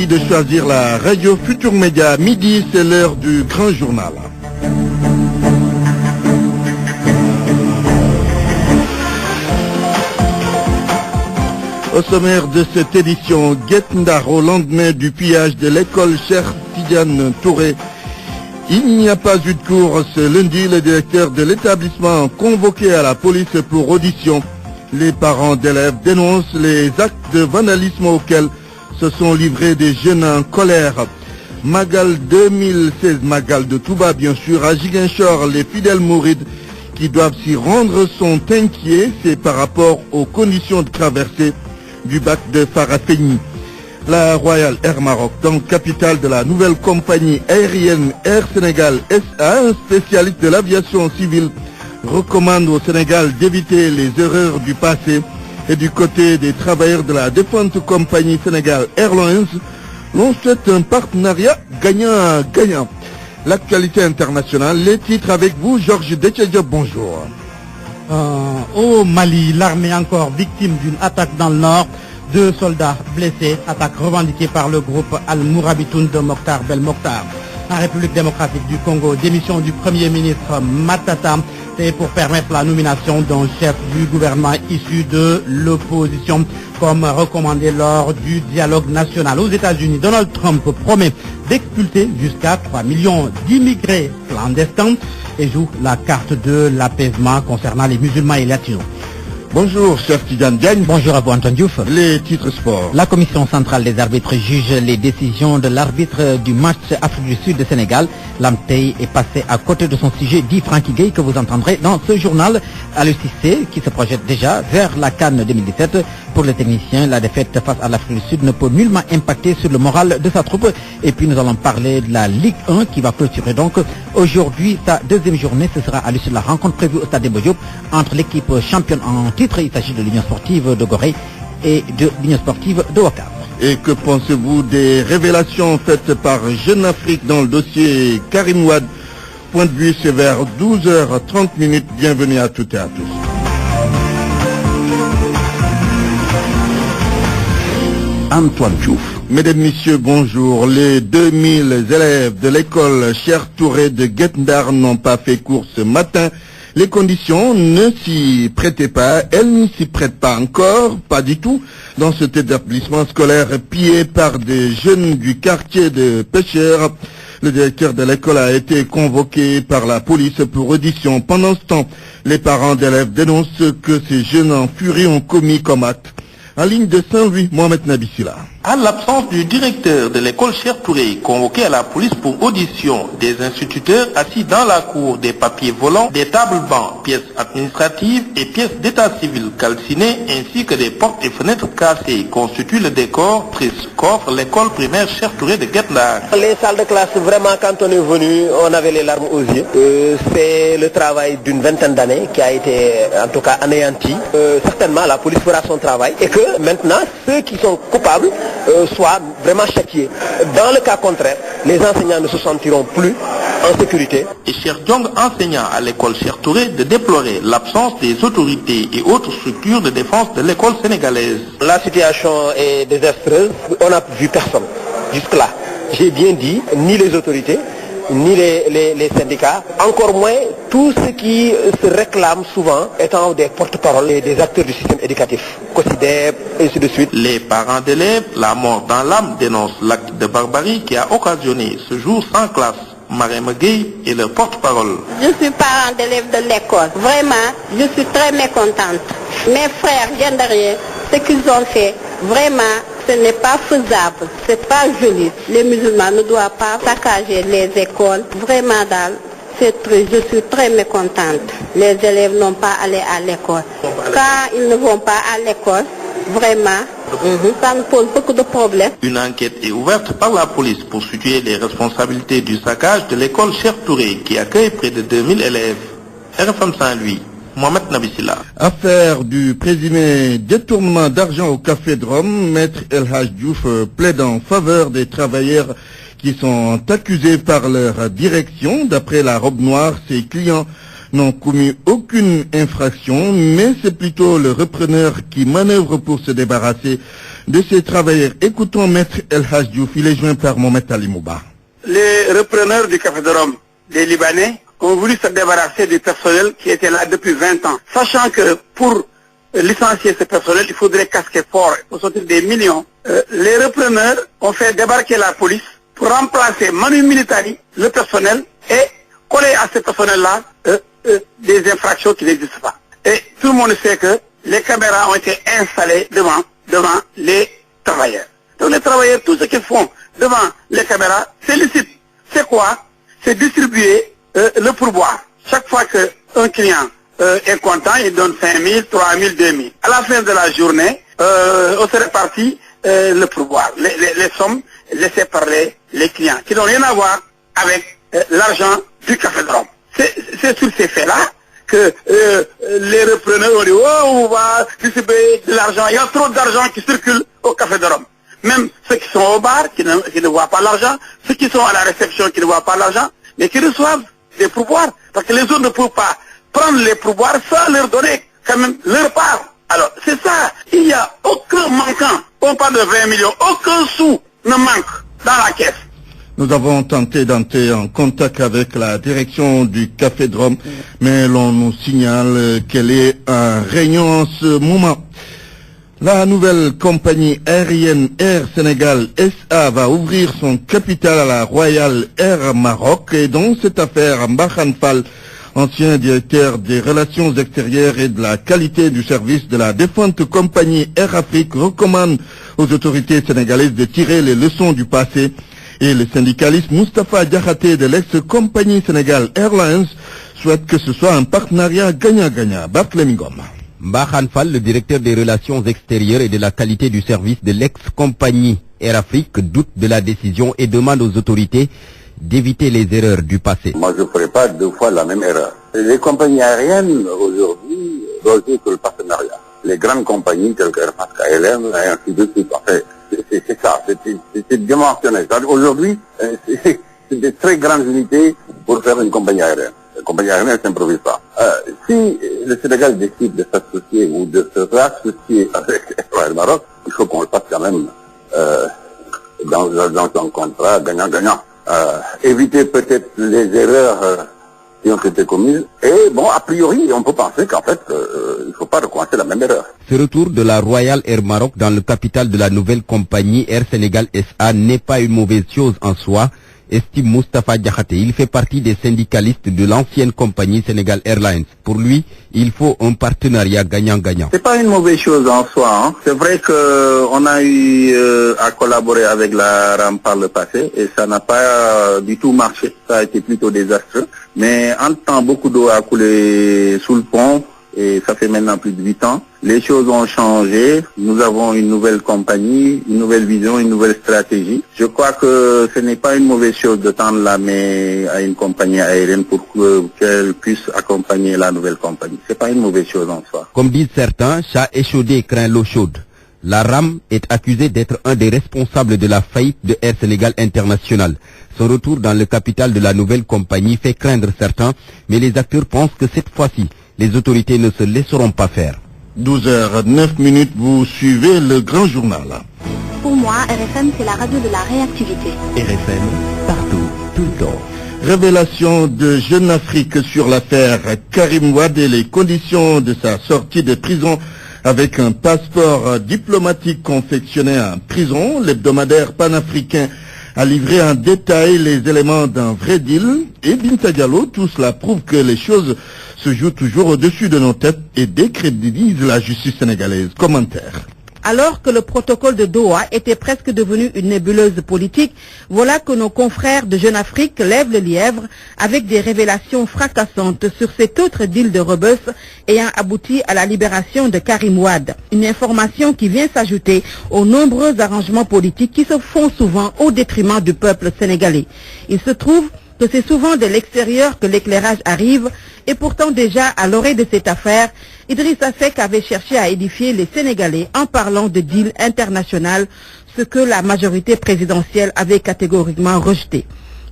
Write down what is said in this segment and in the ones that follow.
de choisir la radio Futur Média. Midi, c'est l'heure du grand journal. Au sommaire de cette édition, Guet Ndar au lendemain du pillage de l'école Cheikh Tidiane Touré. Il n'y a pas eu de cours ce lundi. Le directeur de l'établissement convoqué à la police pour audition. Les parents d'élèves dénoncent les actes de vandalisme auxquels se sont livrés des jeunes en colère. Magal 2016, Magal de Touba bien sûr, à Ziguinchor, les fidèles mourides qui doivent s'y rendre sont inquiets. C'est par rapport aux conditions de traversée du bac de Farafenni. La Royal Air Maroc, donc capitale de la nouvelle compagnie aérienne Air Sénégal SA, un spécialiste de l'aviation civile, recommande au Sénégal d'éviter les erreurs du passé. Et du côté des travailleurs de la défunte compagnie Sénégal Airlines, l'on souhaite un partenariat gagnant-gagnant. L'actualité internationale, les titres avec vous, Georges Detchedjo, bonjour. Au Mali, l'armée encore victime d'une attaque dans le nord. 2 soldats blessés, attaque revendiquée par le groupe Al-Mourabitoun de Mokhtar Belmokhtar. En République démocratique du Congo, démission du Premier ministre Matata, c'est pour permettre la nomination d'un chef du gouvernement issu de l'opposition, comme recommandé lors du dialogue national. Aux États-Unis, Donald Trump promet d'expulser jusqu'à 3 millions d'immigrés clandestins et joue la carte de l'apaisement concernant les musulmans et latinos. Bonjour, chef Tidiane Diagne. Bonjour à vous, Antoine Diouf. Les titres sport. La commission centrale des arbitres juge les décisions de l'arbitre du match Afrique du Sud de Sénégal. L'Amtei est passé à côté de son sujet, dit Francky Gueye, que vous entendrez dans ce journal. À l'UCC, qui se projette déjà vers la CAN 2017. Pour les techniciens, la défaite face à l'Afrique du Sud ne peut nullement impacter sur le moral de sa troupe. Et puis nous allons parler de la Ligue 1 qui va clôturer donc aujourd'hui sa deuxième journée. Ce sera à l'issue de la rencontre prévue au Stade Demba Diop entre l'équipe championne en titre, il s'agit de l'Union sportive de Gorée et de l'Union sportive de Ouakam. Et que pensez-vous des révélations faites par Jeune Afrique dans le dossier Karim Wade? Point de vue, c'est vers 12h30. Bienvenue à toutes et à tous. Antoine Diouf. Mesdames, Messieurs, bonjour. Les 2000 élèves de l'école Cheikh Touré de Guet Ndar n'ont pas fait cours ce matin. Les conditions ne s'y prêtaient pas, elles ne s'y prêtent pas encore, pas du tout, dans cet établissement scolaire pillé par des jeunes du quartier de Pêcheurs. Le directeur de l'école a été convoqué par la police pour audition. Pendant ce temps, les parents d'élèves dénoncent que ces jeunes en furie ont commis comme acte. En ligne de Saint-Louis, Mohamed Nabissila. À l'absence du directeur de l'école Cheikh Touré, convoqué à la police pour audition, des instituteurs assis dans la cour, des papiers volants, des tables-bancs, pièces administratives et pièces d'état civil calcinées, ainsi que des portes et fenêtres cassées, constituent le décor triste qu'offre l'école primaire Cheikh Touré de Guet Ndar. Les salles de classe, vraiment, quand on est venu, on avait les larmes aux yeux. C'est le travail d'une vingtaine d'années qui a été, en tout cas, anéanti. Certainement, la police fera son travail et que maintenant, ceux qui sont coupables soient vraiment châtiés. Dans le cas contraire, les enseignants ne se sentiront plus en sécurité. Et Cheikh Diong, enseignant à l'école Cheikh Touré, de déplorer l'absence des autorités et autres structures de défense de l'école sénégalaise. La situation est désastreuse. On n'a vu personne jusque-là. J'ai bien dit, ni les autorités, ni les syndicats, encore moins tous ceux qui se réclament souvent étant des porte-parole et des acteurs du système éducatif, COSIDEP, et ainsi de suite. Les parents d'élèves, la mort dans l'âme, dénoncent l'acte de barbarie qui a occasionné ce jour sans classe. Marème Gueye est leur porte-parole. Je suis parent d'élèves de l'école. Vraiment, je suis très mécontente. Mes frères viennent derrière. Ce qu'ils ont fait, vraiment, ce n'est pas faisable. C'est pas joli. Les musulmans ne doivent pas saccager les écoles. Vraiment, je suis très mécontente. Les élèves n'ont pas allé à l'école. Quand ils ne vont pas à l'école, vraiment, ça nous pose beaucoup de problèmes. Une enquête est ouverte par la police pour situer les responsabilités du saccage de l'école Cheikh Touré qui accueille près de 2000 élèves. RFM Saint-Louis, Mohamed Nabissila. Affaire du présumé détournement d'argent au Café de Rome, Maître El Hadj Diouf plaide en faveur des travailleurs qui sont accusés par leur direction. D'après la robe noire, ses clients n'ont commis aucune infraction, mais c'est plutôt le repreneur qui manœuvre pour se débarrasser de ces travailleurs. Écoutons Maître El Hadj Diouf, il est joint par Mohamed Ali Mouba. Les repreneurs du Café de Rome, des Libanais, ont voulu se débarrasser du personnel qui était là depuis 20 ans. Sachant que pour licencier ce personnel, il faudrait casquer fort, il faut sortir des millions. Les repreneurs ont fait débarquer la police pour remplacer manu militari, le personnel, et coller à ce personnel-là des infractions qui n'existent pas. Et tout le monde sait que les caméras ont été installées devant les travailleurs. Donc les travailleurs, tout ce qu'ils font devant les caméras, c'est licite. C'est quoi? C'est distribuer le pourboire. Chaque fois qu'un client est content, il donne 5 000, 3 000, 2 000. À la fin de la journée, on se répartit le pourboire, les sommes laissées par les clients, qui n'ont rien à voir avec l'argent du Café de Rome. C'est sur ces faits-là que les repreneurs ont dit « Oh, on va distribuer de l'argent. Il y a trop d'argent qui circule au Café de Rome. » Même ceux qui sont au bar, qui ne voient pas l'argent, ceux qui sont à la réception, qui ne voient pas l'argent, mais qui reçoivent des pourboires. Parce que les autres ne peuvent pas prendre les pourboires sans leur donner quand même leur part. Alors, c'est ça. Il n'y a aucun manquant. On parle de 20 millions. Aucun sou ne manque dans la caisse. Nous avons tenté d'entrer en contact avec la direction du Café de Rome, mais l'on nous signale qu'elle est en réunion en ce moment. La nouvelle compagnie aérienne Air Sénégal SA va ouvrir son capital à la Royal Air Maroc, et dans cette affaire, Mbahan Fall, ancien directeur des relations extérieures et de la qualité du service de la défunte compagnie Air Afrique, recommande aux autorités sénégalaises de tirer les leçons du passé. Et le syndicaliste Moustapha Diakhaté de l'ex-compagnie Sénégal Airlines souhaite que ce soit un partenariat gagnant-gagnant. Barthélémy Ngom. Mbahan Fall, le directeur des relations extérieures et de la qualité du service de l'ex-compagnie Air Afrique, doute de la décision et demande aux autorités d'éviter les erreurs du passé. Moi, je ne ferai pas deux fois la même erreur. Les compagnies aériennes, aujourd'hui, doivent sur le partenariat. Les grandes compagnies telles que Air France, KLM, et ainsi de suite. Enfin, c'est ça, c'est dimensionnel. Aujourd'hui, c'est des très grandes unités pour faire une compagnie aérienne. La compagnie aérienne ne s'improvise pas. Si le Sénégal décide de s'associer ou de se réassocier avec le Maroc, il faut qu'on le fasse quand même dans un contrat gagnant-gagnant. Éviter peut-être les erreurs qui ont été commises. Et bon, a priori, on peut penser qu'en fait, il ne faut pas recommencer la même erreur. Ce retour de la Royal Air Maroc dans le capital de la nouvelle compagnie Air Sénégal SA n'est pas une mauvaise chose en soi, estime Moustapha Diakhaté. Il fait partie des syndicalistes de l'ancienne compagnie Sénégal Airlines. Pour lui, il faut un partenariat gagnant-gagnant. C'est pas une mauvaise chose en soi. Hein. C'est vrai qu'on a eu à collaborer avec la RAM par le passé et ça n'a pas du tout marché. Ça a été plutôt désastreux. Mais en temps, beaucoup d'eau a coulé sous le pont et ça fait maintenant plus de 8 ans. Les choses ont changé. Nous avons une nouvelle compagnie, une nouvelle vision, une nouvelle stratégie. Je crois que ce n'est pas une mauvaise chose de tendre la main à une compagnie aérienne pour qu'elle puisse accompagner la nouvelle compagnie. C'est pas une mauvaise chose en soi. Comme disent certains, chat échaudé craint l'eau chaude. La RAM est accusée d'être un des responsables de la faillite de Air Sénégal International. Son retour dans le capital de la nouvelle compagnie fait craindre certains, mais les acteurs pensent que cette fois-ci, les autorités ne se laisseront pas faire. 12h09, vous suivez le grand journal. Pour moi, RFM, c'est la radio de la réactivité. RFM, partout, tout le temps. Révélation de Jeune Afrique sur l'affaire Karim Wade et les conditions de sa sortie de prison avec un passeport diplomatique confectionné en prison. L'hebdomadaire panafricain a livré en détail les éléments d'un vrai deal. Et Binta Diallo, tout cela prouve que les choses se jouent toujours au-dessus de nos têtes et décrédibilise la justice sénégalaise. Commentaire. Alors que le protocole de Doha était presque devenu une nébuleuse politique, voilà que nos confrères de Jeune Afrique lèvent le lièvre avec des révélations fracassantes sur cet autre deal de Rebus ayant abouti à la libération de Karim Wade. Une information qui vient s'ajouter aux nombreux arrangements politiques qui se font souvent au détriment du peuple sénégalais. Il se trouve que c'est souvent de l'extérieur que l'éclairage arrive et pourtant déjà à l'orée de cette affaire, Idrissa Seck avait cherché à édifier les Sénégalais en parlant de deal international, ce que la majorité présidentielle avait catégoriquement rejeté.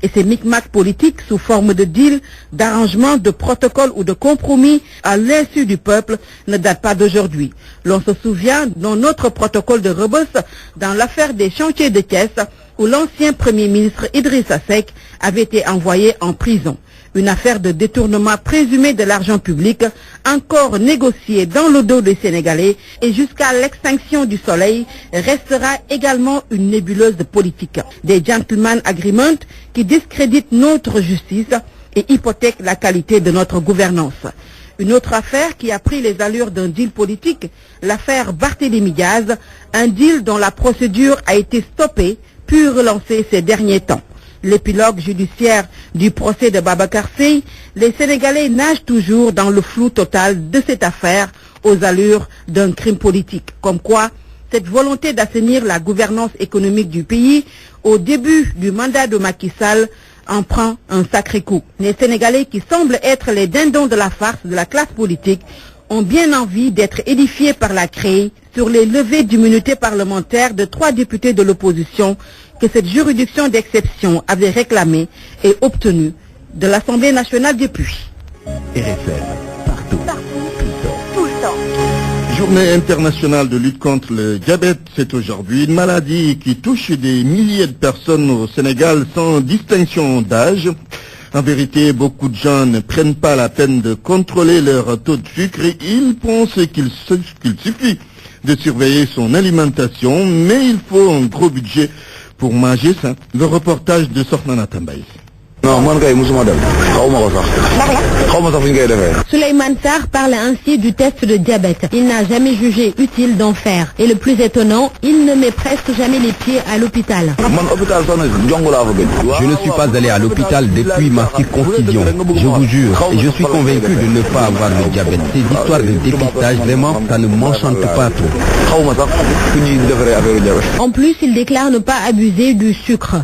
Et ces micmacs politiques sous forme de deal, d'arrangement, de protocole ou de compromis à l'insu du peuple ne datent pas d'aujourd'hui. L'on se souvient d'un autre protocole de Rebeuss dans l'affaire des chantiers de Thiès où l'ancien Premier ministre Idrissa Seck avait été envoyé en prison. Une affaire de détournement présumé de l'argent public, encore négociée dans le dos des Sénégalais et jusqu'à l'extinction du soleil, restera également une nébuleuse politique. Des gentleman agreements qui discréditent notre justice et hypothèquent la qualité de notre gouvernance. Une autre affaire qui a pris les allures d'un deal politique, l'affaire Barthélémy Diaz, un deal dont la procédure a été stoppée puis relancée ces derniers temps. L'épilogue judiciaire du procès de Babacar Seye, les Sénégalais nagent toujours dans le flou total de cette affaire aux allures d'un crime politique. Comme quoi, cette volonté d'assainir la gouvernance économique du pays au début du mandat de Macky Sall en prend un sacré coup. Les Sénégalais qui semblent être les dindons de la farce de la classe politique ont bien envie d'être édifiés par la CREI sur les levées d'immunité parlementaire de 3 députés de l'opposition que cette juridiction d'exception avait réclamé et obtenu de l'Assemblée nationale depuis. RFM, partout, tout le temps. Journée internationale de lutte contre le diabète, c'est aujourd'hui une maladie qui touche des milliers de personnes au Sénégal sans distinction d'âge. En vérité, beaucoup de gens ne prennent pas la peine de contrôler leur taux de sucre et ils pensent qu'il suffit de surveiller son alimentation, mais il faut un gros budget pour manger ça. Le reportage de Sornana Tambay. Non, man kay musuma dem. Xawma ko sax. Xawma sax fu ñu koy defee. Souleymane Sarr parle ainsi du test de diabète. Il n'a jamais jugé utile d'en faire. Et le plus étonnant, il ne met presque jamais les pieds à l'hôpital. Je ne suis pas allé à l'hôpital depuis ma circoncision. Je vous jure. Et je suis convaincu de ne pas avoir le diabète. Ces histoires de dépistage, vraiment, ça ne m'enchante pas trop. En plus, il déclare ne pas abuser du sucre.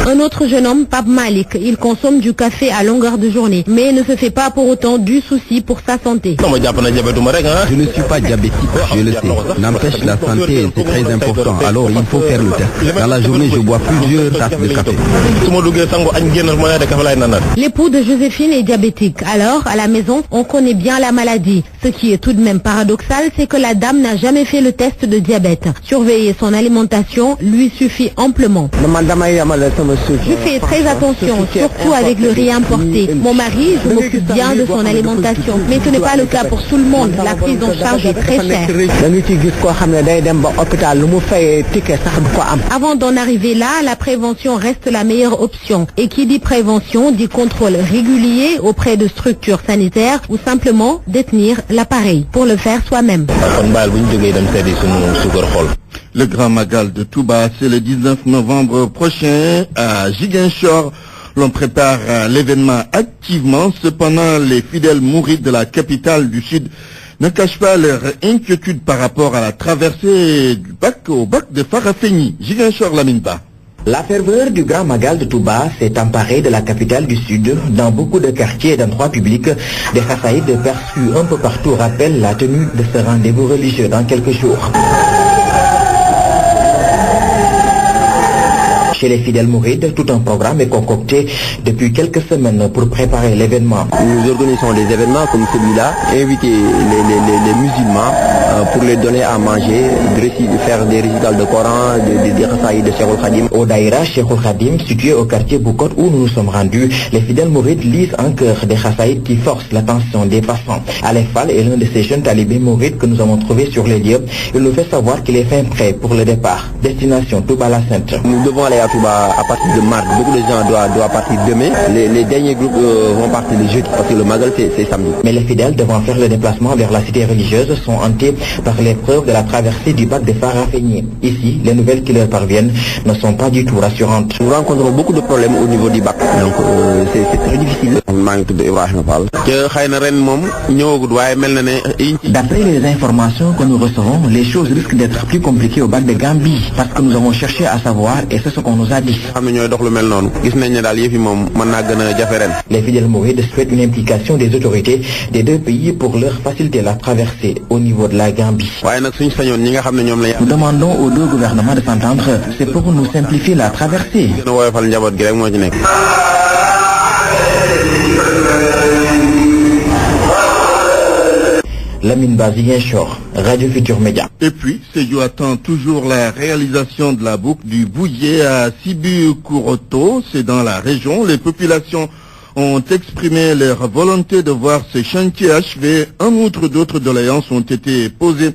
Un autre jeune homme, Pape Malik, il consomme du café à longueur de journée, mais ne se fait pas pour autant du souci pour sa santé. Je ne suis pas diabétique, je le sais. N'empêche, la santé, c'est très important, alors il faut faire le test. Dans la journée, je bois plusieurs tasses de café. L'époux de Joséphine est diabétique, alors à la maison, on connaît bien la maladie. Ce qui est tout de même paradoxal, c'est que la dame n'a jamais fait le test de diabète. Surveiller son alimentation lui suffit amplement. Je fais très attention, surtout avec le riz importé. Mon mari, je m'occupe bien de son alimentation, mais ce n'est pas le cas pour tout le monde. La prise en charge est très chère. Avant d'en arriver là, la prévention reste la meilleure option. Et qui dit prévention dit contrôle régulier auprès de structures sanitaires ou simplement détenir l'appareil pour le faire soi-même. Le Grand Magal de Touba, c'est le 19 novembre prochain à Ziguinchor. L'on prépare l'événement activement. Cependant, les fidèles mourides de la capitale du Sud ne cachent pas leur inquiétude par rapport à la traversée du bac au bac de Farafenni. Ziguinchor Laminba. La ferveur du Grand Magal de Touba s'est emparée de la capitale du Sud. Dans beaucoup de quartiers et d'endroits publics, des khasaïdes perçus un peu partout rappellent la tenue de ce rendez-vous religieux dans quelques jours. Chez les fidèles mourides, tout un programme est concocté depuis quelques semaines pour préparer l'événement. Nous organisons des événements comme celui-là, inviter les musulmans pour les donner à manger, faire des récitals de Coran, des khasaïd de Cheikhoul Khadim. Au Daïra Cheikhoul Khadim, situé au quartier Boukot où nous nous sommes rendus, les fidèles mourides lisent en chœur des khasaïd qui forcent l'attention des passants. Alef Fall est l'un de ces jeunes talibés mourides que nous avons trouvé sur les lieux. Il nous fait savoir qu'il est fin prêt pour le départ. Destination Touba la Sainte. Nous devons aller à Touba à partir de mardi. Beaucoup de gens doivent partir demain. Les derniers groupes vont partir le jeudi parce que le Magal c'est samedi. Mais les fidèles devant faire le déplacement vers la cité religieuse sont hantés par l'épreuve de la traversée du bac de Farafenni. Ici, les nouvelles qui leur parviennent ne sont pas du tout rassurantes. Nous rencontrons beaucoup de problèmes au niveau du bac. Donc c'est très difficile. D'après les informations que nous recevons, les choses risquent d'être plus compliquées au bac de Gambie parce que nous avons cherché à savoir et c'est ce qu'on nous a dit. Les fidèles mourides souhaitent une implication des autorités des deux pays pour leur faciliter la traversée au niveau de la Gambie. Nous demandons aux deux gouvernements de s'entendre, c'est pour nous simplifier la traversée. Lamine Baziguinchor, Radio Futur Média. Et puis, Sédhiou attend toujours la réalisation de la boucle du Boudié à Sibikouroto. C'est dans la région. Les populations ont exprimé leur volonté de voir ce chantier achevé. En outre, d'autres doléances ont été posées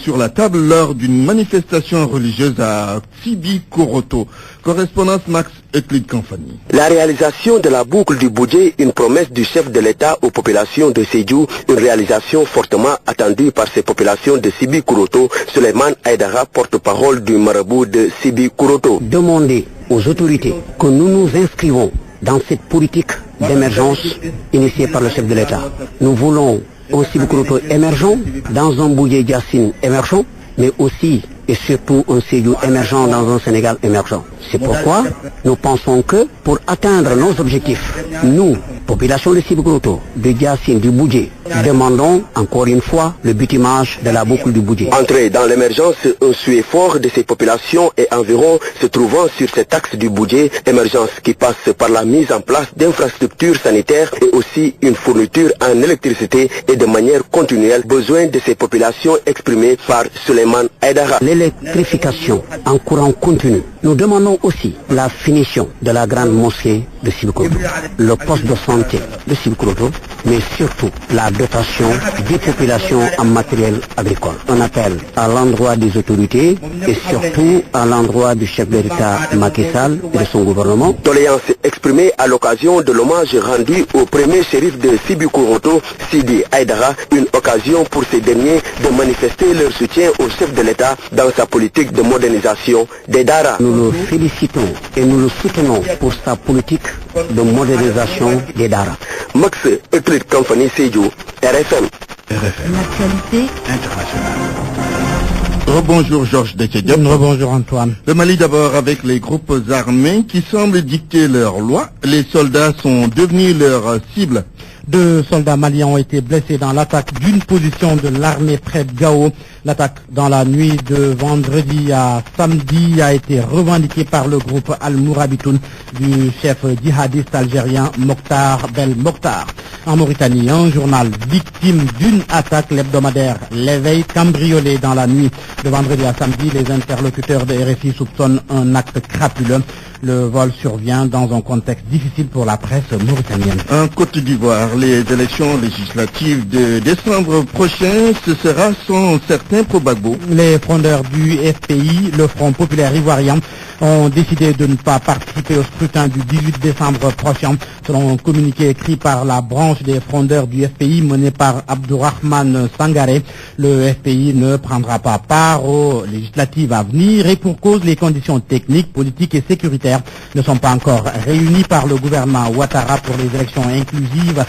sur la table lors d'une manifestation religieuse à Sibikouroto. Correspondance Max Euclide Kamfani. La réalisation de la boucle du Boudié, une promesse du chef de l'État aux populations de Sédhiou, une réalisation fortement attendue par ces populations de Sibikouroto. Souleymane Aïdara, porte-parole du marabout de Sibikouroto. Demander aux autorités que nous nous inscrivons dans cette politique d'émergence initiée par le chef de l'État. Nous voulons un Sibikouroto émergent, dans un Boudié Diassine émergent, mais aussi et surtout un Sédhiou émergent dans un Sénégal émergent. C'est pourquoi nous pensons que pour atteindre nos objectifs, nous, population de Sibikouroto, de Diassine, du Boudié, demandons encore une fois le bitumage de la boucle du Boudié. Entrer dans l'émergence, un souhait fort de ces populations et environ se trouvant sur cet axe du Boudié, émergence qui passe par la mise en place d'infrastructures sanitaires et aussi une fourniture en électricité et de manière continuelle, besoin de ces populations exprimés par Souleymane Aïdara. L'électrification en courant continu. Nous demandons aussi la finition de la grande mosquée de Sibikouroto, le poste de santé de Sibikouroto, mais surtout la dotation des populations en matériel agricole. On appelle à l'endroit des autorités et surtout à l'endroit du chef de l'État Macky Sall et de son gouvernement. Doléance exprimée à l'occasion de l'hommage rendu au premier shérif de Sibikouroto, Sidi Aïdara, une occasion pour ces derniers de manifester leur soutien au chef de l'État dans sa politique de modernisation des Dara. Nous le félicitons et nous le soutenons pour sa politique de modernisation des Dara. Max Euclide Kamfani Sédhiou, RFM. L'actualité internationale. Rebonjour Georges Dekediop. Rebonjour Antoine. Le Mali d'abord avec les groupes armés qui semblent dicter leurs lois. Les soldats sont devenus leur cible. 2 soldats maliens ont été blessés dans l'attaque d'une position de l'armée près de Gao. L'attaque dans la nuit de vendredi à samedi a été revendiquée par le groupe Al-Mourabitoun du chef djihadiste algérien Mokhtar Bel Mokhtar. En Mauritanie, un journal victime d'une attaque, l'hebdomadaire L'Éveil, cambriolé dans la nuit de vendredi à samedi. Les interlocuteurs de RFI soupçonnent un acte crapuleux. Le vol survient dans un contexte difficile pour la presse mauritanienne. En Côte d'Ivoire, les élections législatives de décembre prochain, ce sera sans certain Probagbo. Les fondeurs du FPI, le Front populaire ivoirien, ont décidé de ne pas participer au scrutin du 18 décembre prochain. Selon un communiqué écrit par la branche des fondeurs du FPI menée par Abdourahmane Sangaré, le FPI ne prendra pas part aux législatives à venir et pour cause, les conditions techniques, politiques et sécuritaires ne sont pas encore réunies par le gouvernement Ouattara pour les élections inclusives,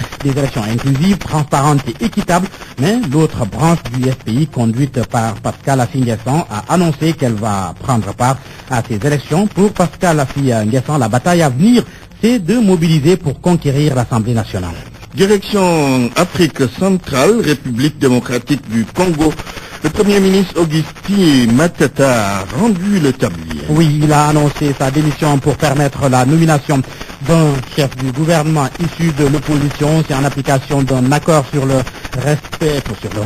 transparentes et équitables. Mais l'autre branche du FPI, conduite par Pascal Affi N'Guessan, a annoncé qu'elle va prendre part à ces élections. Pour Pascal Affi N'Guessan, la bataille à venir, c'est de mobiliser pour conquérir l'Assemblée nationale. Direction Afrique centrale, République démocratique du Congo. Le Premier ministre Augustin Matata a rendu le tablier. Oui, il a annoncé sa démission pour permettre la nomination d'un chef du gouvernement issu de l'opposition. C'est en application d'un accord sur le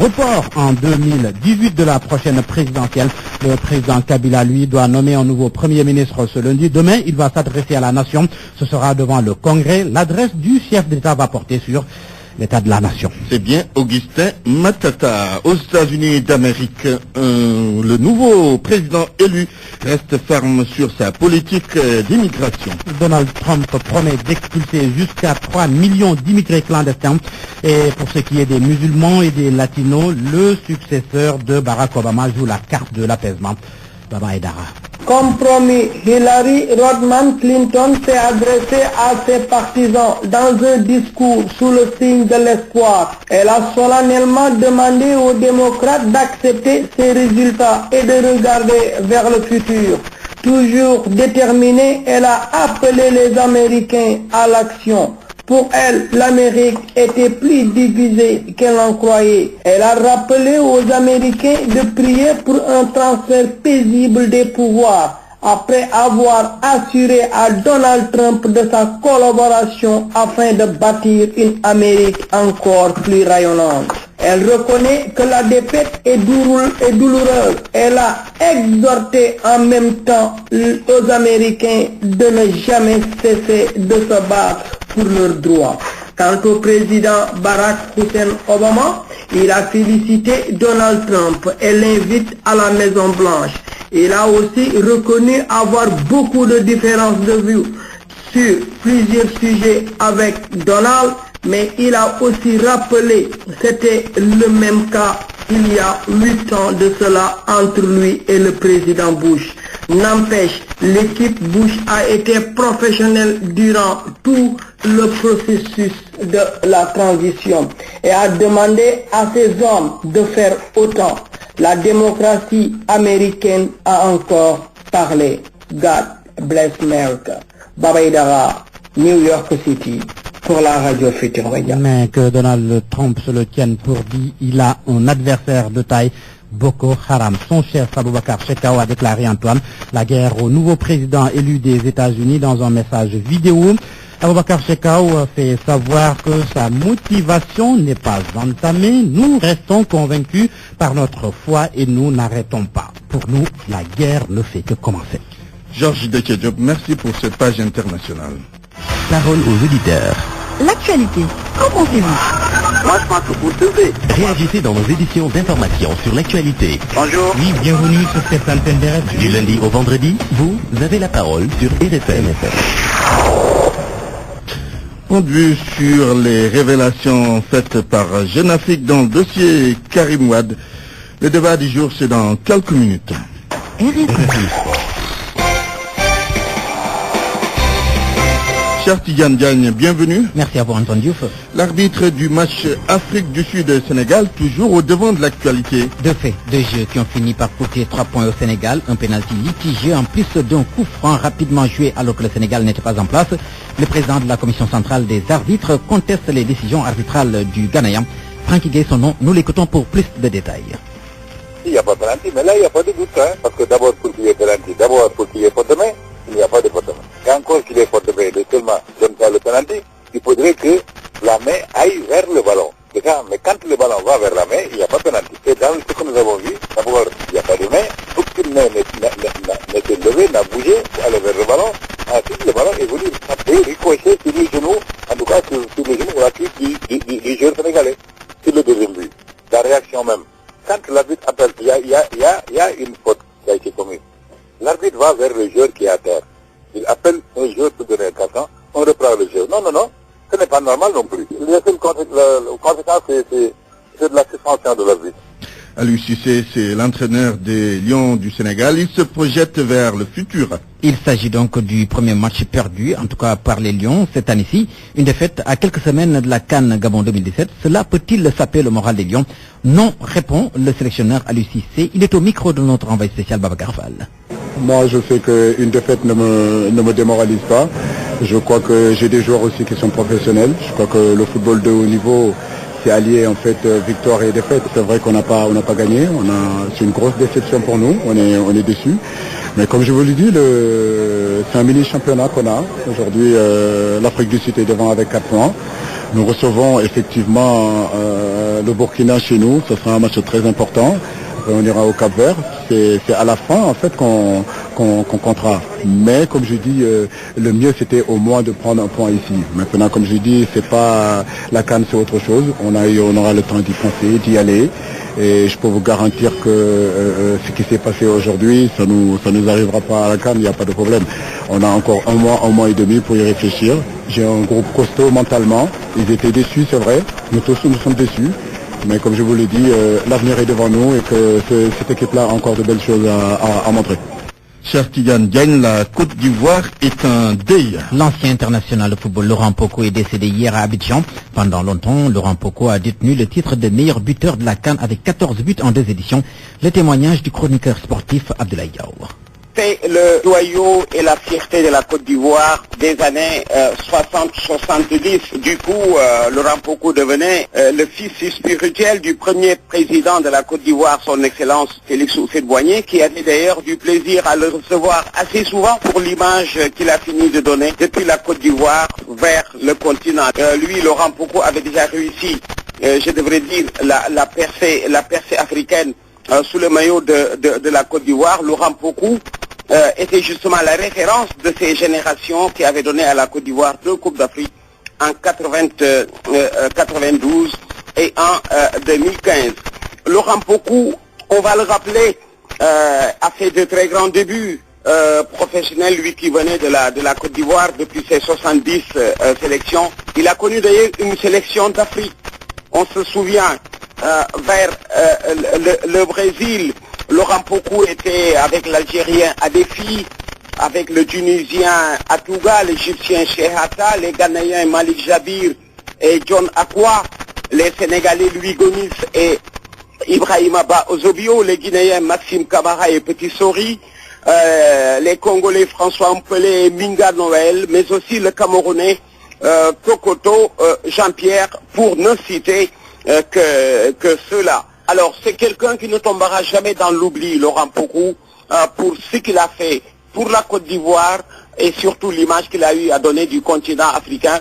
report en 2018 de la prochaine présidentielle. Le président Kabila, lui, doit nommer un nouveau Premier ministre ce lundi. Demain, il va s'adresser à la nation. Ce sera devant le Congrès. L'adresse du chef d'État va porter sur l'état de la nation. C'est bien Augustin Matata. Aux États-Unis d'Amérique, le nouveau président élu reste ferme sur sa politique d'immigration. Donald Trump promet d'expulser jusqu'à 3 millions d'immigrés clandestins. Et pour ce qui est des musulmans et des latinos, le successeur de Barack Obama joue la carte de l'apaisement. Baba Aïdara. Comme promis, Hillary Rodham Clinton s'est adressée à ses partisans dans un discours sous le signe de l'espoir. Elle a solennellement demandé aux démocrates d'accepter ces résultats et de regarder vers le futur. Toujours déterminée, elle a appelé les Américains à l'action. Pour elle, l'Amérique était plus divisée qu'elle en croyait. Elle a rappelé aux Américains de prier pour un transfert paisible des pouvoirs, après avoir assuré à Donald Trump de sa collaboration afin de bâtir une Amérique encore plus rayonnante. Elle reconnaît que la défaite est douloureuse. Elle a exhorté en même temps aux Américains de ne jamais cesser de se battre pour leurs droits. Quant au président Barack Hussein Obama, il a félicité Donald Trump et l'invite à la Maison Blanche. Il a aussi reconnu avoir beaucoup de différences de vue sur plusieurs sujets avec Donald, mais il a aussi rappelé que c'était le même cas il y a 8 ans de cela entre lui et le président Bush. N'empêche, l'équipe Bush a été professionnelle durant tout le processus de la transition et a demandé à ces hommes de faire autant. La démocratie américaine a encore parlé. God bless America. Baba Idara, New York City, pour la radio Futur Média. Mais que Donald Trump se le tienne pour dit, il a un adversaire de taille, Boko Haram. Son chef Aboubakar Shekau a déclaré, Antoine, la guerre au nouveau président élu des États-Unis dans un message vidéo. Aboubakar Shekau fait savoir que sa motivation n'est pas entamée. Nous restons convaincus par notre foi et nous n'arrêtons pas. Pour nous, la guerre ne fait que commencer. Georges Dekedjop, merci pour cette page internationale. Parole aux auditeurs. L'actualité, qu'en pensez-vous? Moi, je pense que vous devez. Réagissez dans nos éditions d'information sur l'actualité. Bonjour. Oui, bienvenue sur cette antenne de RFM. Du lundi au vendredi, vous avez la parole sur RFM. Point de vue sur les révélations faites par Jeune Afrique dans le dossier Karim Wade. Le débat du jour, c'est dans quelques minutes. Cher Tidiane Diagne, bienvenue. Merci à vous, Antoine Diouf. L'arbitre du match Afrique du Sud-Sénégal, toujours au devant de l'actualité. Deux faits, deux jeux qui ont fini par coûter 3 points au Sénégal, un pénalty litigé en plus d'un coup franc rapidement joué alors que le Sénégal n'était pas en place. Le président de la commission centrale des arbitres conteste les décisions arbitrales du Ghanéen. Francky Gueye, son nom, nous l'écoutons pour plus de détails. Il n'y a pas de penalty, mais là il n'y a pas de doute, hein, parce que d'abord pour qu'il y ait penalty, d'abord pour qu'il y ait faute de main, il n'y a pas de faute de main. Et encore qu'il y ait faute de main, de seulement donne pas le penalty, il faudrait que la main aille vers le ballon. Déjà, mais quand le ballon va vers la main, il n'y a pas de penalty. Et dans ce que nous avons vu, d'abord il n'y a pas de main, aucune main n'était levée, n'a bougé pour aller vers le ballon. Ensuite le ballon est venu taper, ricocher sur les genoux, en tout cas sur les genoux ou la cuisse du joueur sénégalais, sur le deuxième but. La réaction même. Quand l'arbitre appelle, il y a une faute qui a été commise. L'arbitre va vers le joueur qui est à terre. Il appelle un joueur pour donner un carton, on reprend le jeu. Non, ce n'est pas normal non plus. La seule conséquence, c'est de la suspension de l'arbitre. Aliou Cissé, c'est l'entraîneur des Lions du Sénégal. Il se projette vers le futur. Il s'agit donc du premier match perdu, en tout cas par les Lions, cette année-ci. Une défaite à quelques semaines de la CAN Gabon 2017. Cela peut-il saper le moral des Lions? Non, répond le sélectionneur Aliou Cissé. Il est au micro de notre envoyé spécial Babacar Fall. Moi, je sais qu'une défaite ne me démoralise pas. Je crois que j'ai des joueurs aussi qui sont professionnels. Je crois que le football de haut niveau, c'est allié en fait victoire et défaite. C'est vrai qu'on n'a pas gagné. C'est une grosse déception pour nous. On est déçus. Mais comme je vous l'ai dit, c'est un mini championnat qu'on a. Aujourd'hui, l'Afrique du Sud est devant avec 4 points. Nous recevons effectivement le Burkina chez nous. Ce sera un match très important. On ira au Cap-Vert. C'est à la fin en fait qu'on comptera. Mais comme je dis, le mieux c'était au moins de prendre un point ici. Maintenant, comme je dis, c'est pas la CAN, c'est autre chose. On aura le temps d'y penser, d'y aller. Et je peux vous garantir que ce qui s'est passé aujourd'hui, ça nous arrivera pas à la CAN, il n'y a pas de problème. On a encore un mois et demi pour y réfléchir. J'ai un groupe costaud mentalement. Ils étaient déçus, c'est vrai. Nous tous, nous sommes déçus. Mais comme je vous l'ai dit, l'avenir est devant nous et que cette équipe-là a encore de belles choses à montrer. Cher Tidiane Diagne, la Côte d'Ivoire est un deuil. L'ancien international de football Laurent Poko est décédé hier à Abidjan. Pendant longtemps, Laurent Poko a détenu le titre de meilleur buteur de la CAN avec 14 buts en 2 éditions. Le témoignage du chroniqueur sportif Abdoulaye Diaw. c'était le joyau et la fierté de la Côte d'Ivoire des années 60-70. Du coup, Laurent Pokou devenait le fils spirituel du premier président de la Côte d'Ivoire, son Excellence Félix Houphouët-Boigny, qui avait d'ailleurs du plaisir à le recevoir assez souvent pour l'image qu'il a fini de donner depuis la Côte d'Ivoire vers le continent. Lui, Laurent Pokou, avait déjà réussi, je devrais dire, la percée africaine sous le maillot de la Côte d'Ivoire. Laurent Pokou était justement la référence de ces générations qui avaient donné à la Côte d'Ivoire 2 Coupes d'Afrique en 92 et en 2015. Laurent Pokou, on va le rappeler, a fait de très grands débuts professionnels, lui qui venait de la Côte d'Ivoire depuis ses 70 sélections. Il a connu d'ailleurs une sélection d'Afrique. On se souvient vers le Brésil, Laurent Pokou était avec l'Algérien Adéfi, avec le Tunisien Atouga, l'Égyptien Chehata, les Ghanéens Malik Jabir et John Akwa, les Sénégalais Louis Gomis et Ibrahima Ba Ozobio, les Guinéens Maxime Camara et Petit Sori, les Congolais François Mpelé et Minga Noël, mais aussi le Camerounais Tokoto Jean-Pierre, pour ne citer que ceux-là. Alors, c'est quelqu'un qui ne tombera jamais dans l'oubli, Laurent Pokou, pour ce qu'il a fait pour la Côte d'Ivoire et surtout l'image qu'il a eu à donner du continent africain.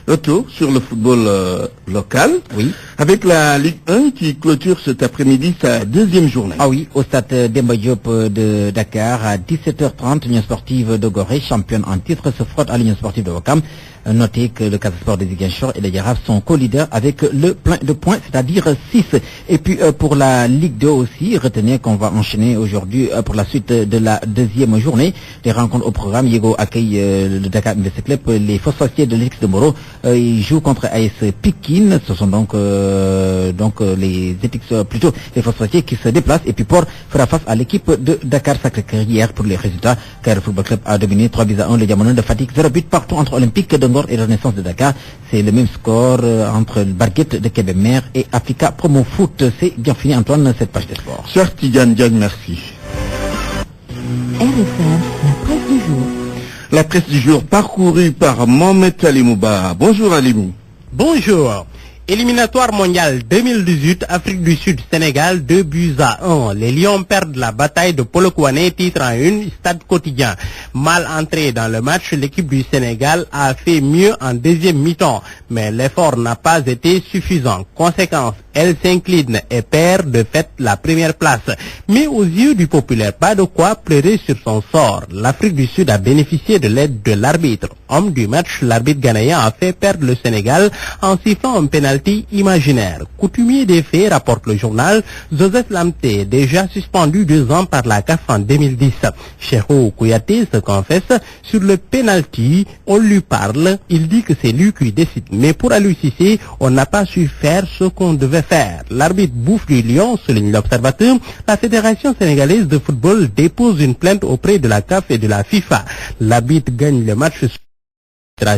Retour sur le football local, oui, avec la Ligue 1 qui clôture cet après-midi sa deuxième journée. Ah oui, au stade Demba Diop de Dakar, à 17h30, l'Union sportive de Gorée, championne en titre, se frotte à l'Union sportive de Ouakam. Notez que le Casa Sport de Ziguinchor et les Girafes sont co-leaders avec le plein de points, c'est-à-dire 6. Et puis pour la Ligue 2 aussi, retenez qu'on va enchaîner aujourd'hui pour la suite de la deuxième journée. Les rencontres au programme, Yego accueille le Dakar Invest Club, les Phosphatiers de l'X de Moro. Ils jouent contre AS Pikine. Ce sont donc les Etix, plutôt les Phosphatiers qui se déplacent. Et puis Port fera face à l'équipe de Dakar Sacré-Cœur hier pour les résultats, car le Football Club a dominé 3-1 les Diamonds de Fatigue, 0 but partout entre Olympique de Ngor et Renaissance de Dakar. C'est le même score entre le Barguette de Kébémer et Africa Promo Foot. C'est bien fini, Antoine, cette page de sport. Cher Tidiane Diagne, merci. RFM, la presse du jour. La presse du jour parcourue par Mohamed Alimouba. Bonjour Alimou. Bonjour. Éliminatoire mondial 2018, Afrique du Sud, Sénégal, 2-1. Les Lions perdent la bataille de Polokwane, titre en 1, Stade Quotidien. Mal entrée dans le match, l'équipe du Sénégal a fait mieux en deuxième mi-temps, mais l'effort n'a pas été suffisant. Conséquence, elle s'incline et perd de fait la première place. Mais aux yeux du populaire, pas de quoi pleurer sur son sort. L'Afrique du Sud a bénéficié de l'aide de l'arbitre. Homme du match, l'arbitre ghanéen a fait perdre le Sénégal en sifflant un pénalty imaginaire. Coutumier des faits, rapporte le journal, Joseph Lamté, déjà suspendu 2 ans par la CAF en 2010. Cheikhou Kouyaté se confesse sur le pénalty, on lui parle, il dit que c'est lui qui décide. Mais pour Aliou Cissé, on n'a pas su faire ce qu'on devait faire. L'arbitre bouffe du lion, souligne l'observateur. La Fédération sénégalaise de football dépose une plainte auprès de la CAF et de la FIFA. L'arbitre gagne le match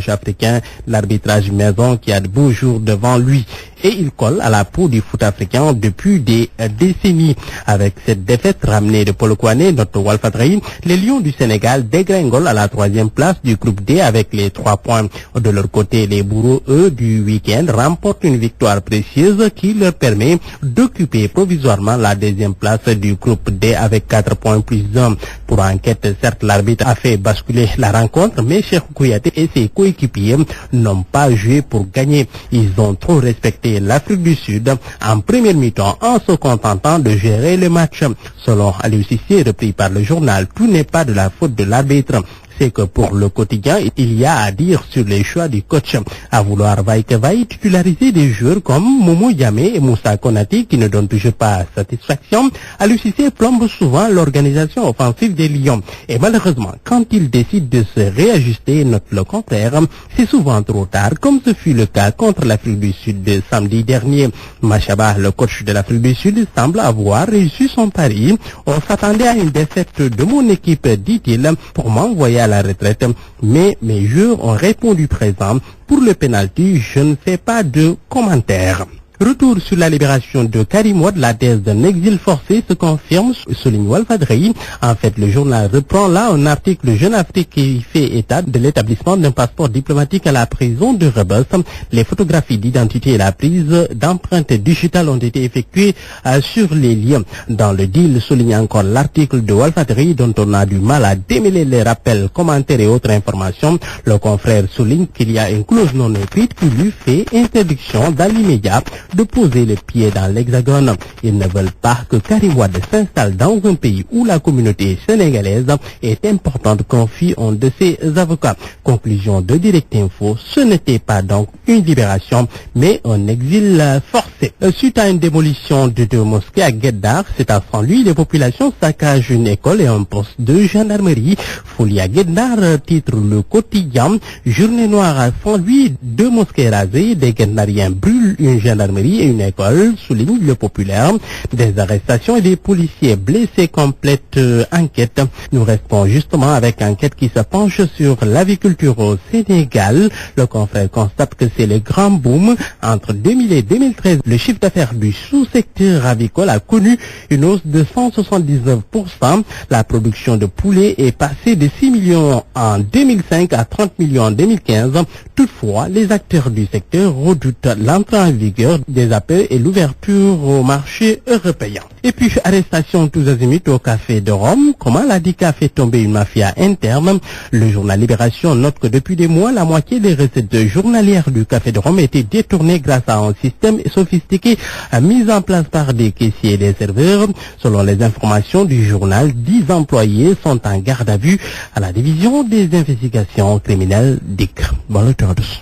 africain, l'arbitrage maison qui a de beaux jours devant lui. Et il colle à la peau du foot africain depuis des décennies. Avec cette défaite ramenée de Polokwane, notre Walfadrine, les Lions du Sénégal dégringolent à la 3e place du groupe D avec les 3 points. De leur côté, les bourreaux, eux, du week-end, remportent une victoire précieuse qui leur permet d'occuper provisoirement la 2e place du groupe D avec 4 points plus 1. Pour enquête, certes, l'arbitre a fait basculer la rencontre, mais Cheikhou Kouyaté et ses coéquipiers n'ont pas joué pour gagner. Ils ont trop respecté l'Afrique du Sud en première mi-temps en se contentant de gérer le match. Selon Aliou Cissé, repris par le journal, tout n'est pas de la faute de l'arbitre. C'est que pour le quotidien, il y a à dire sur les choix du coach. À vouloir vaille que vaille titulariser des joueurs comme Momo Yamé et Moussa Konati qui ne donnent toujours pas satisfaction, Aliou Cissé plombe souvent l'organisation offensive des Lions. Et malheureusement, quand il décide de se réajuster, note le contraire, c'est souvent trop tard, comme ce fut le cas contre l'Afrique du Sud de samedi dernier. Machaba, le coach de l'Afrique du Sud, semble avoir réussi son pari. On s'attendait à une défaite de mon équipe, dit-il, pour m'envoyer à la retraite, mais mes joueurs ont répondu présent. Pour le pénalty, je ne fais pas de commentaires. Retour sur la libération de Karim Wade, la thèse d'un exil forcé se confirme, souligne Walfadjri. En fait, le journal reprend là un article de Jeune Afrique qui fait état de l'établissement d'un passeport diplomatique à la prison de Rebus. Les photographies d'identité et la prise d'empreintes digitales ont été effectuées sur les liens. Dans le deal, souligne encore l'article de Walfadjri dont on a du mal à démêler les rappels, commentaires et autres informations. Le confrère souligne qu'il y a une clause non écrite qui lui fait interdiction dans l'immédiat de poser les pieds dans l'Hexagone. Ils ne veulent pas que Karim Wade s'installe dans un pays où la communauté sénégalaise est importante, confie un de ses avocats. Conclusion de Direct Info, ce n'était pas donc une libération, mais un exil forcé. Suite à une démolition de 2 mosquées à Guet-Ndar, c'est à Saint-Louis, les populations saccagent une école et un poste de gendarmerie. Folie à Guet-Ndar, titre Le Quotidien. Journée noire à Saint-Louis, 2 mosquées rasées, des Guet-Ndariens brûlent une gendarmerie et une école, souligne Le Populaire. Des arrestations et des policiers blessés complètent enquête. Nous restons justement avec enquête qui se penche sur l'aviculture au Sénégal. Le confrère constate que c'est le grand boom. Entre 2000 et 2013, le chiffre d'affaires du sous-secteur avicole a connu une hausse de 179%. La production de poulet est passée de 6 millions en 2005 à 30 millions en 2015. Toutefois, les acteurs du secteur redoutent l'entrée en vigueur des appels et l'ouverture au marché européen. Et puis, arrestation tous azimuts au Café de Rome. Comment l'ADICA fait tomber une mafia interne? Le journal Libération note que depuis des mois, la moitié des recettes journalières du Café de Rome étaient détournées grâce à un système sophistiqué mis en place par des caissiers et des serveurs. Selon les informations du journal, 10 employés sont en garde à vue à la division des investigations criminelles DIC. Bon, le tour de ça.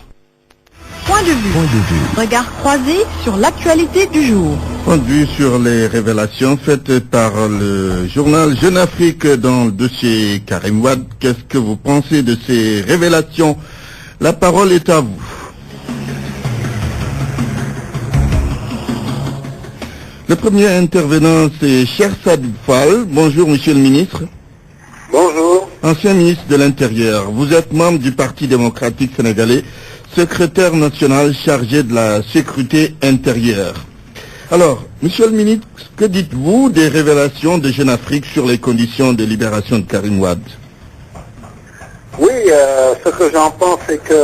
Point de vue. Regard croisé sur l'actualité du jour. Point de vue sur les révélations faites par le journal Jeune Afrique dans le dossier Karim Wade. Qu'est-ce que vous pensez de ces révélations? La parole est à vous. Le premier intervenant, c'est Cheikh Sadibou Fall. Bonjour, monsieur le ministre. Bonjour. Ancien ministre de l'Intérieur. Vous êtes membre du Parti démocratique sénégalais, secrétaire national chargé de la sécurité intérieure. Alors, monsieur le ministre, que dites-vous des révélations de Jeune Afrique sur les conditions de libération de Karim Wade? Oui, ce que j'en pense, c'est que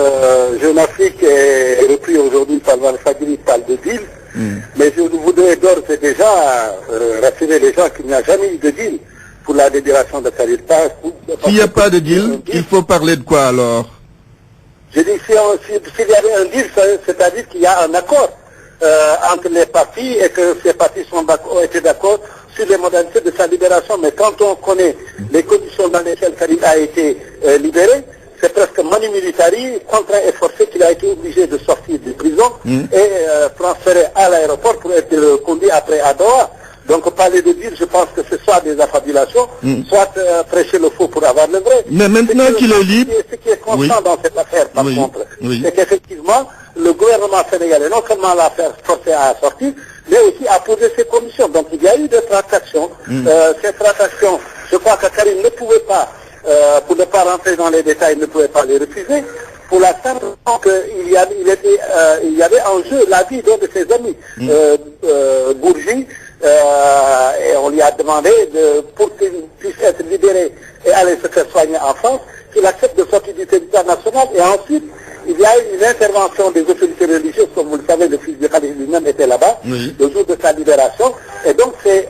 Jeune Afrique est repris aujourd'hui par Walfadjri par de deal. Mais je voudrais d'ores et déjà rassurer les gens qu'il n'y a jamais eu de deal pour la libération de Karim Wade. S'il n'y a pas de deal, il faut parler de quoi alors? Je dis, s'il y avait un deal, c'est-à-dire qu'il y a un accord entre les partis et que ces partis ont été d'accord sur les modalités de sa libération. Mais quand on connaît les conditions dans lesquelles Karim a été libéré, c'est presque manu militari, contraint et forcé qu'il a été obligé de sortir de prison et transféré à l'aéroport pour être conduit après à Doha. Donc parler de dire, je pense que c'est soit des affabulations, soit prêcher le faux pour avoir le vrai. Mais maintenant qu'il est libre... Ce qui est constant dans cette affaire, par contre, c'est qu'effectivement, le gouvernement sénégalais, non seulement l'a forcé à sortir, mais aussi à poser ses conditions. Donc il y a eu des tractations. Ces tractations, je crois que Karim ne pouvait pas, pour ne pas rentrer dans les détails, ne pouvait pas les refuser, pour la simple raison qu'il y avait en jeu la vie d'un de ses amis, Bourgi, et on lui a demandé, pour qu'il puisse être libéré et aller se faire soigner en France, qu'il accepte de sortir du territoire national. Et ensuite, il y a eu une intervention des autorités religieuses, comme vous le savez, le fils de Khalid lui-même était là-bas, le jour de sa libération. Et donc, c'est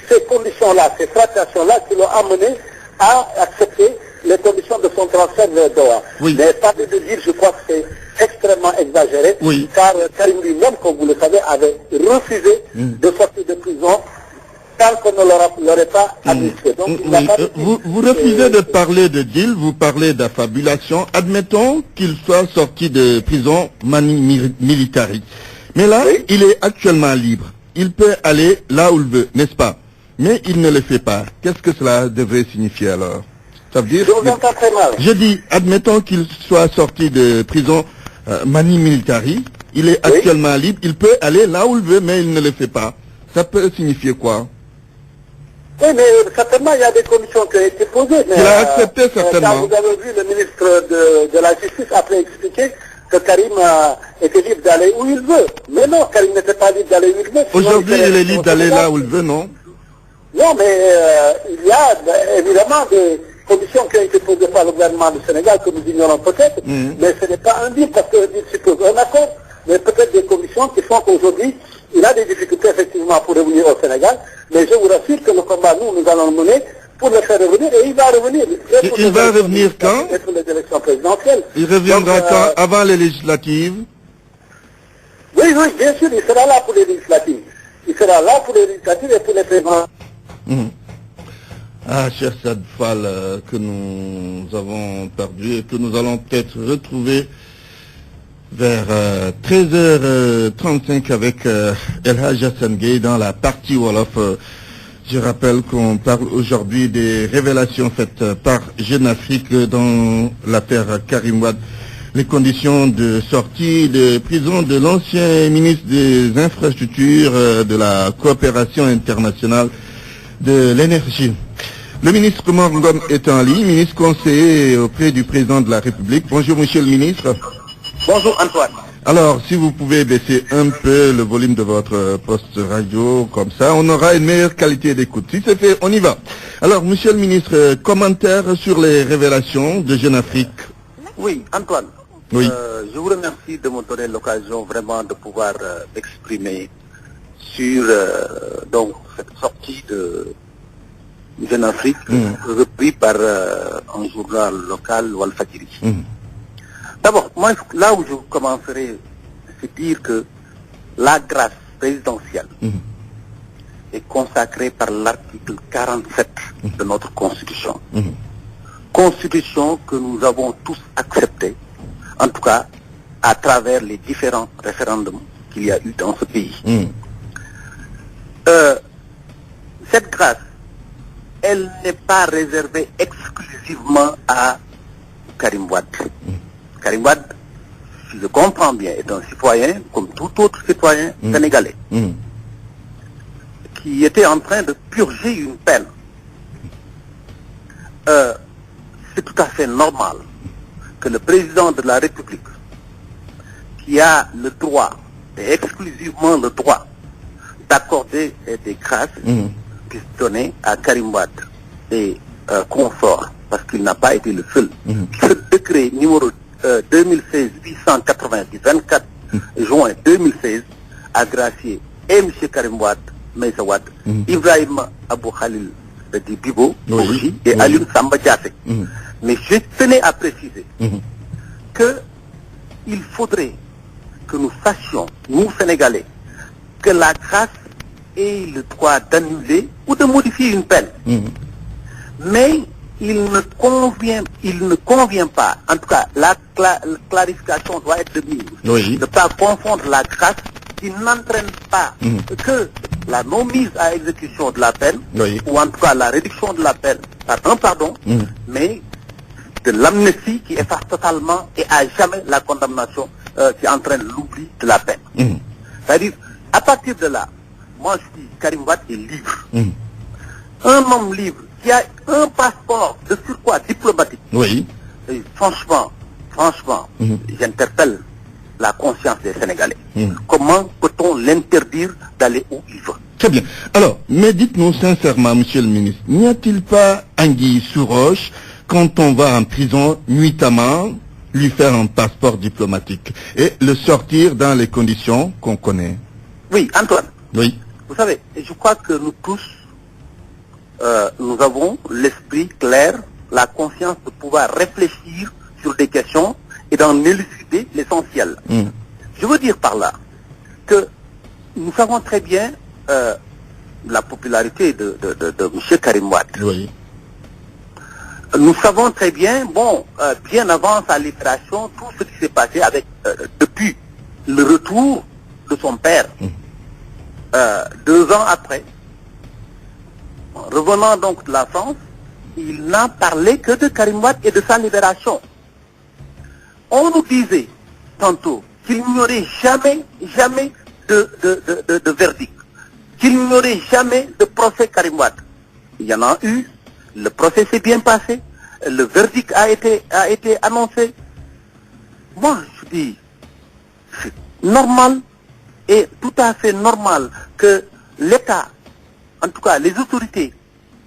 ces conditions-là, ces tractations-là qui l'ont amené à accepter les conditions de son transfert vers Doha. Mais pas de dire, je crois que c'est extrêmement exagéré, car Karim lui-même, comme vous le savez, avait refusé de sortir de prison tant qu'on ne l'aurait pas administré. Donc, vous refusez de parler de deal, vous parlez d'affabulation. Admettons qu'il soit sorti de prison manu militari. Mais là, il est actuellement libre. Il peut aller là où il veut, n'est-ce pas? Mais il ne le fait pas. Qu'est-ce que cela devrait signifier alors? Ça veut dire... Je vous entends très mal. Je dis, admettons qu'il soit sorti de prison manu militari, il est actuellement libre, il peut aller là où il veut, mais il ne le fait pas. Ça peut signifier quoi? Oui, mais certainement, il y a des conditions qui ont été posées. Mais, il a accepté certainement. Quand vous avez vu le ministre de la Justice après expliquer que Karim était libre d'aller où il veut. Mais non, Karim n'était pas libre d'aller où il veut. Aujourd'hui, il est libre d'aller là où il veut, non? Non, mais il y a évidemment des conditions qui ont été posées par le gouvernement du Sénégal que nous ignorons peut-être, mais ce n'est pas un deal parce qu'il suppose un accord, mais peut-être des conditions qui font qu'aujourd'hui, il a des difficultés effectivement pour revenir au Sénégal, mais je vous rassure que le combat, nous allons le mener pour le faire revenir, et il va revenir. Il va revenir quand? Pour les élections présidentielles. Il reviendra quand? Avant les législatives? Oui, bien sûr, il sera là pour les législatives. Il sera là pour les législatives et pour les présidents. Ah, cher Saad Fall, que nous avons perdu et que nous allons peut-être retrouver vers 13h35 avec El Hadj Assane Gueye dans la partie Wolof. Je rappelle qu'on parle aujourd'hui des révélations faites par Jeune Afrique dans l'affaire Karim Wade. Les conditions de sortie de prison de l'ancien ministre des Infrastructures, de la coopération internationale, de l'énergie. Le ministre Morgan est en ligne, ministre conseiller auprès du président de la République. Bonjour monsieur le ministre. Bonjour Antoine. Alors, si vous pouvez baisser un peu le volume de votre poste radio, comme ça, on aura une meilleure qualité d'écoute. Si c'est fait, on y va. Alors, monsieur le ministre, commentaire sur les révélations de Jeune Afrique. Oui, Antoine. Oui. Je vous remercie de me donner l'occasion vraiment de pouvoir m'exprimer sur donc cette sortie de Jeune Afrique, repris par un journal local, Walfadjri. D'abord, moi, là où je commencerai, c'est dire que la grâce présidentielle est consacrée par l'article 47 de notre Constitution. Constitution que nous avons tous acceptée, en tout cas à travers les différents référendums qu'il y a eu dans ce pays. Cette grâce, elle n'est pas réservée exclusivement à Karim Wade. Karim Wade, si je comprends bien, est un citoyen comme tout autre citoyen sénégalais qui était en train de purger une peine. C'est tout à fait normal que le président de la République, qui a le droit, et exclusivement le droit, d'accorder des grâces, puisse donner à Karim Wade et confort, parce qu'il n'a pas été le seul. Ce décret numéro 2016-890 du 24 juin 2016 a gracié et M. Karim Wade, Meïssa Wade, Ibrahim Abou Khalil de Bibo, et Alioune Samba Diassé. Mais je tenais à préciser que il faudrait que nous sachions, nous Sénégalais, que la grâce ait le droit d'annuler ou de modifier une peine. Mais il ne convient pas, en tout cas la clarification doit être de mise, de ne pas confondre la grâce qui n'entraîne pas que la non-mise à exécution de la peine, ou en tout cas la réduction de la peine par un pardon, mais de l'amnistie qui efface totalement et à jamais la condamnation qui entraîne l'oubli de la peine. C'est-à-dire, à partir de là, moi je dis Karim Wade est libre. Un homme libre qui a un passeport de surcroît diplomatique. Et franchement, j'interpelle la conscience des Sénégalais. Comment peut-on l'interdire d'aller où il veut? Très bien. Alors, mais dites-nous sincèrement, monsieur le ministre, n'y a-t-il pas anguille sous roche quand on va en prison nuitamment lui faire un passeport diplomatique et le sortir dans les conditions qu'on connaît? Oui, Antoine. Oui. Vous savez, je crois que nous tous, nous avons l'esprit clair, la conscience de pouvoir réfléchir sur des questions et d'en élucider l'essentiel. Je veux dire par là que nous savons très bien la popularité de M. Karim Wade. Nous savons très bien, bien avant sa libération, tout ce qui s'est passé avec depuis le retour de son père. 2 ans après, revenant donc de la France, il n'a parlé que de Karim Wade et de sa libération. On nous disait tantôt qu'il n'y aurait jamais de verdict, qu'il n'y aurait jamais de procès Karim Wade. Il y en a eu, le procès s'est bien passé, le verdict a été annoncé. Moi, je dis, c'est normal et tout à fait normal que l'État, en tout cas les autorités,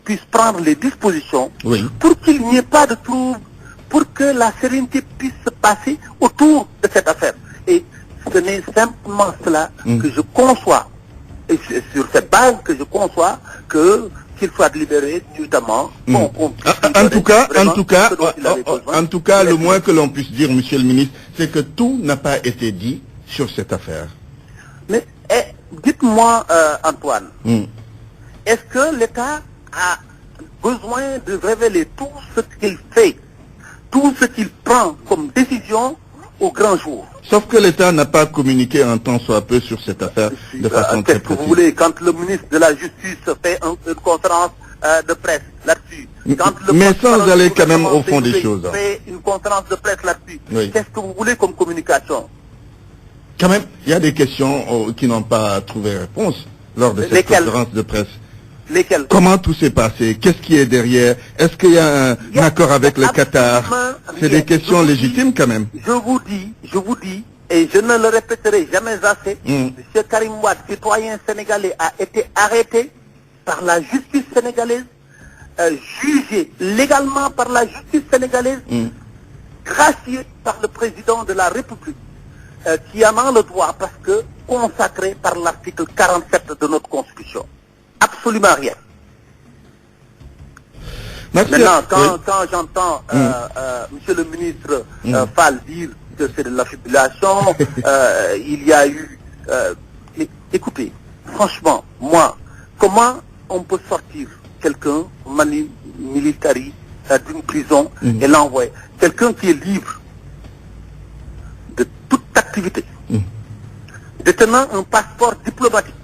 puissent prendre les dispositions pour qu'il n'y ait pas de trouble, pour que la sérénité puisse se passer autour de cette affaire. Et ce n'est simplement cela que je conçois. Et c'est sur cette base que je conçois qu'il soit libéré notamment. En tout cas, le moins que l'on puisse dire, Monsieur le ministre, c'est que tout n'a pas été dit sur cette affaire. Mais dites-moi, Antoine, est-ce que l'État a besoin de révéler tout ce qu'il fait, tout ce qu'il prend comme décision au grand jour? Sauf que l'État n'a pas communiqué un temps soit peu sur cette affaire de façon très précise. Vous voulez, quand le ministre de la Justice fait une conférence de presse là-dessus, mais sans aller quand même au fond des choses. Fait une conférence de presse là-dessus. Qu'est-ce que vous voulez comme communication? Quand même, il y a des questions qui n'ont pas trouvé réponse lors de cette conférence de presse. Lesquelles? Comment tout s'est passé? Qu'est-ce qui est derrière? Est-ce qu'il y a un accord avec le Qatar? C'est des questions légitimes quand même. Je vous dis, et je ne le répéterai jamais assez, M. Karim Wade, citoyen sénégalais, a été arrêté par la justice sénégalaise, jugé légalement par la justice sénégalaise, gracié par le président de la République, qui en a le droit parce que consacré par l'article 47 de notre Constitution. Absolument rien. Maintenant, quand j'entends Monsieur le ministre Fall dire que c'est de la fibrillation, il y a eu... écoutez, franchement, moi, comment on peut sortir quelqu'un, Mani Militari, d'une prison et l'envoyer? Quelqu'un qui est libre de toute activité, détenant un passeport diplomatique.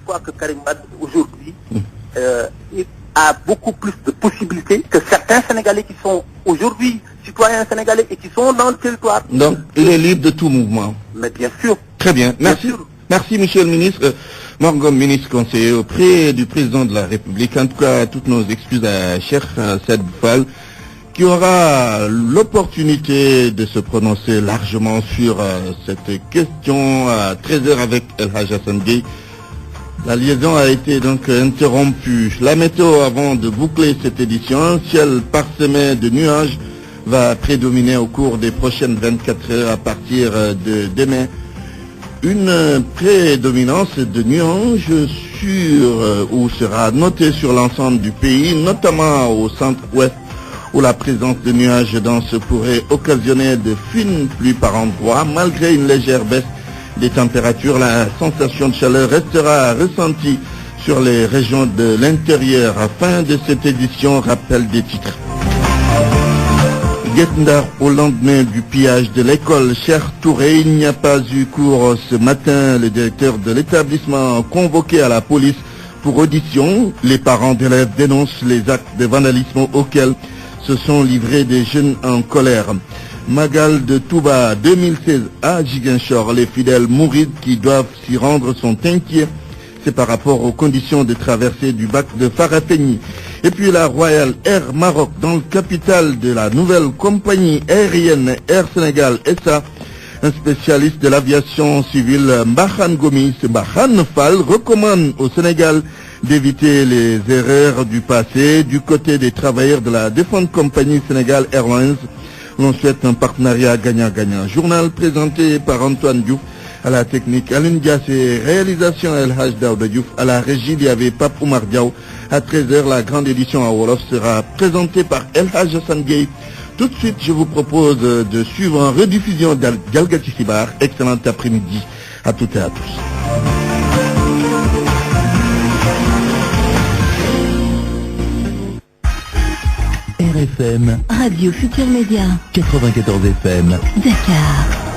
Je crois que Karim Wade, aujourd'hui, a beaucoup plus de possibilités que certains Sénégalais qui sont aujourd'hui citoyens sénégalais et qui sont dans le territoire. Donc, il est libre de tout mouvement. Mais bien sûr. Très bien. Merci. Merci, Monsieur le ministre. Morgom, ministre conseiller auprès du président de la République. En tout cas, toutes nos excuses à Cheikh Saad Bou Fall, qui aura l'opportunité de se prononcer largement sur cette question à 13h avec El Hadj Assane Gueye. La liaison a été donc interrompue. La météo, avant de boucler cette édition, un ciel parsemé de nuages va prédominer au cours des prochaines 24 heures à partir de demain. Une prédominance de nuages sera notée sur l'ensemble du pays, notamment au centre-ouest, où la présence de nuages denses pourrait occasionner de fines pluies par endroits. Malgré une légère baisse des températures, la sensation de chaleur restera ressentie sur les régions de l'intérieur. À la fin de cette édition, rappel des titres. Guet Ndar, au lendemain du pillage de l'école Cheikh Touré, il n'y a pas eu cours ce matin. Le directeur de l'établissement convoqué à la police pour audition. Les parents d'élèves dénoncent les actes de vandalisme auxquels se sont livrés des jeunes en colère. Magal de Touba 2016 à Ziguinchor, les fidèles mourides qui doivent s'y rendre sont inquiets. C'est par rapport aux conditions de traversée du bac de Farafenni. Et puis la Royal Air Maroc, dans le capital de la nouvelle compagnie aérienne Air Sénégal SA, un spécialiste de l'aviation civile, Mbahan Gomis, Mbahan Fall, recommande au Sénégal d'éviter les erreurs du passé. Du côté des travailleurs de la défunte compagnie Sénégal Airlines, l'on souhaite un partenariat gagnant-gagnant. Journal présenté par Antoine Diouf, à la technique Alun Diassé, réalisation El Hadj Daouda Diouf, à la régie il y avait Pape Oumar Diaw. À 13h, la grande édition à Wolof sera présentée par El Hadj Assane Gueye. Tout de suite, je vous propose de suivre en rediffusion d'Algati Sibar. Excellent après-midi à toutes et à tous. RFM Radio Futur Média 94 FM Dakar.